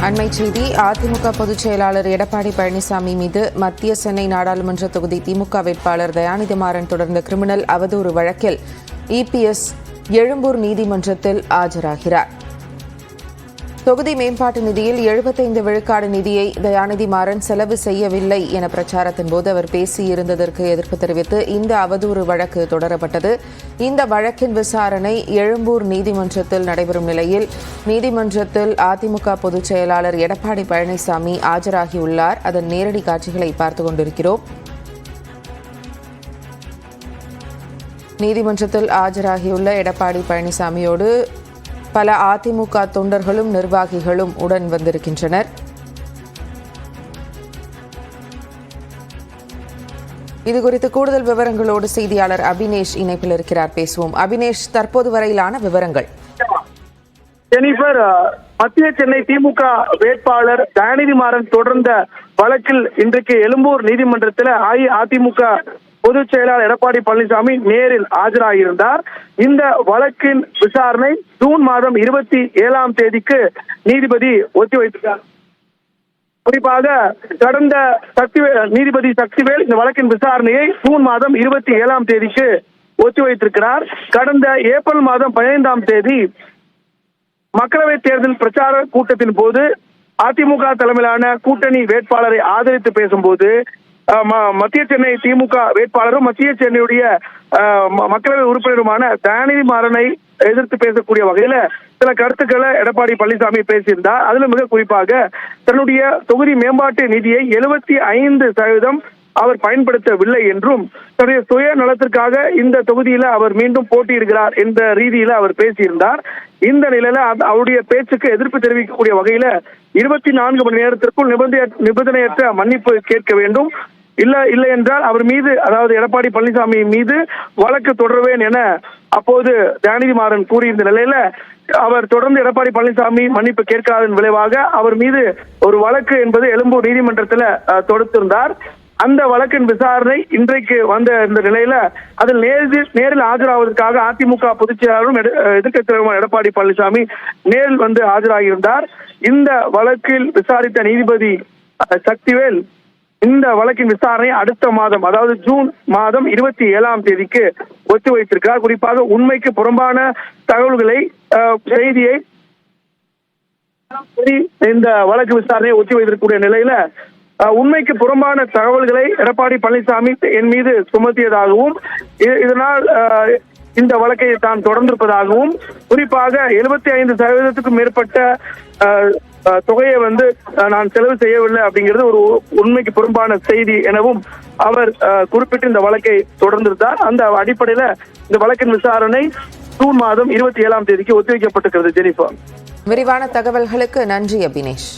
அண்மை செய்தி. அதிமுக பொதுச் செயலாளர் எடப்பாடி பழனிசாமி மீது மத்திய சென்னை நாடாளுமன்ற தொகுதி திமுக வேட்பாளர் தயாநிதிமாறன் தொடர்ந்த கிரிமினல் அவதூறு வழக்கில் இபிஎஸ் எழும்பூர் நீதிமன்றத்தில் ஆஜராகிறார். தொகுதி மேம்பாட்டு நிதியில் 75 விழுக்காடு நிதியை தயாநிதிமாறன் செலவு செய்யவில்லை என பிரச்சாரத்தின் போது அவர் பேசியிருந்ததற்கு எதிர்ப்பு தெரிவித்து இந்த அவதூறு வழக்கு தொடரப்பட்டது. இந்த வழக்கின் விசாரணை எழும்பூர் நீதிமன்றத்தில் நடைபெறும் நிலையில் நீதிமன்றத்தில் அதிமுக பொதுச் செயலாளர் எடப்பாடி பழனிசாமி ஆஜராகியுள்ளார். அதன் நேரடி காட்சிகளை பார்த்துக் கொண்டிருக்கிறோம். நீதிமன்றத்தில் ஆஜராகியுள்ள எடப்பாடி பழனிசாமியோடு பல அதிமுக தொண்டர்களும் நிர்வாகிகளும் உடன் வந்திருக்கின்றனர். இதுகுறித்து கூடுதல் விவரங்களோடு செய்தியாளர் அபினேஷ் இணைப்பில் இருக்கிறார். பேசுவோம். அபினேஷ், தற்போது வரையிலான விவரங்கள். ஜெனிஃபர், மத்திய சென்னை திமுக வேட்பாளர் தயாநிதிமாறன் தொடர்ந்த வழக்கில் இன்றைக்கு எழும்பூர் நீதிமன்றத்தில் அஇஅதிமுக பொதுச் செயலாளர் எடப்பாடி பழனிசாமி நேரில் ஆஜராகியிருந்தார். இந்த வழக்கின் விசாரணை ஜூன் மாதம் 27ஆம் தேதிக்கு நீதிபதி ஒத்திவைத்தார். குறிப்பாக கடந்த நீதிபதி சக்திவேல் இந்த வழக்கின் விசாரணையை ஜூன் மாதம் 27ஆம் தேதிக்கு ஒத்திவைத்திருக்கிறார். கடந்த ஏப்ரல் மாதம் 15ஆம் தேதி மக்களவைத் தேர்தல் பிரச்சார கூட்டத்தின் போது அதிமுக தலைமையிலான கூட்டணி வேட்பாளரை ஆதரித்து பேசும்போது மத்திய சென்னை திமுக வேட்பாளரும் மத்திய சென்னையுடைய மக்களவை உறுப்பினருமான தயாநிதிமாறனை எதிர்த்து பேசக்கூடிய வகையில சில கருத்துக்களை எடப்பாடி பழனிசாமி பேசியிருந்தார். அதுல மிக குறிப்பாக தன்னுடைய தொகுதி மேம்பாட்டு நிதியை 75% அவர் பயன்படுத்தவில்லை என்றும் தன்னுடைய சுய நலத்திற்காக இந்த தொகுதியில அவர் மீண்டும் போட்டியிடுகிறார் என்ற ரீதியில அவர் பேசியிருந்தார். இந்த நிலையில அவருடைய பேச்சுக்கு எதிர்ப்பு தெரிவிக்கக்கூடிய வகையில 24 மணி நேரத்திற்குள் நிபந்தனையற்ற மன்னிப்பு கேட்க வேண்டும், இல்லை என்றால் அவர் மீது, அதாவது எடப்பாடி பழனிசாமி மீது வழக்கு தொடர்வேன் என அப்போது தயாநிதிமாறன் கூறியிருந்த நிலையில அவர் தொடர்ந்து எடப்பாடி பழனிசாமி மன்னிப்பு கேட்காதன் விளைவாக அவர் மீது ஒரு வழக்கு என்பது எழும்பூர் நீதிமன்றத்தில் தொடுத்திருந்தார். அந்த வழக்கின் விசாரணை இன்றைக்கு வந்த இந்த நிலையில அதில் நேரில் ஆஜராவதற்காக அதிமுக பொதுச் செயலாளரும் எதிர்க்கட்சி தலைவர் எடப்பாடி பழனிசாமி நேரில் வந்து ஆஜராகியிருந்தார். இந்த வழக்கில் விசாரித்த நீதிபதி சக்திவேல் இந்த வழக்கின் விசாரணை அடுத்த மாதம், அதாவது ஜூன் மாதம் 27ஆம் தேதிக்கு ஒத்திவைத்திருக்கிறார். குறிப்பாக உண்மைக்கு புறம்பான தகவல்களை செய்தியை இந்த வழக்கு விசாரணையை ஒத்திவைத்திருக்கக்கூடிய நிலையில உண்மைக்கு புறம்பான தகவல்களை எடப்பாடி பழனிசாமி என் மீது சுமத்தியதாகவும் இதனால் இந்த வழக்கை தான் தொடர்ந்திருப்பதாகவும் குறிப்பாக 75%க்கும் மேற்பட்ட தொகையை வந்து நான் செலவு செய்யவில்லை அப்படிங்கிறது ஒரு உண்மைக்கு புறம்பான செய்தி எனவும் அவர் குறிப்பிட்டு இந்த வழக்கை தொடர்ந்திருந்தார். அந்த அடிப்படையில இந்த வழக்கின் விசாரணை ஜூன் மாதம் 27ஆம் தேதிக்கு ஒத்திவைக்கப்பட்டிருக்கிறது. ஜெனிஃபர், விரிவான தகவல்களுக்கு நன்றி அபினேஷ்.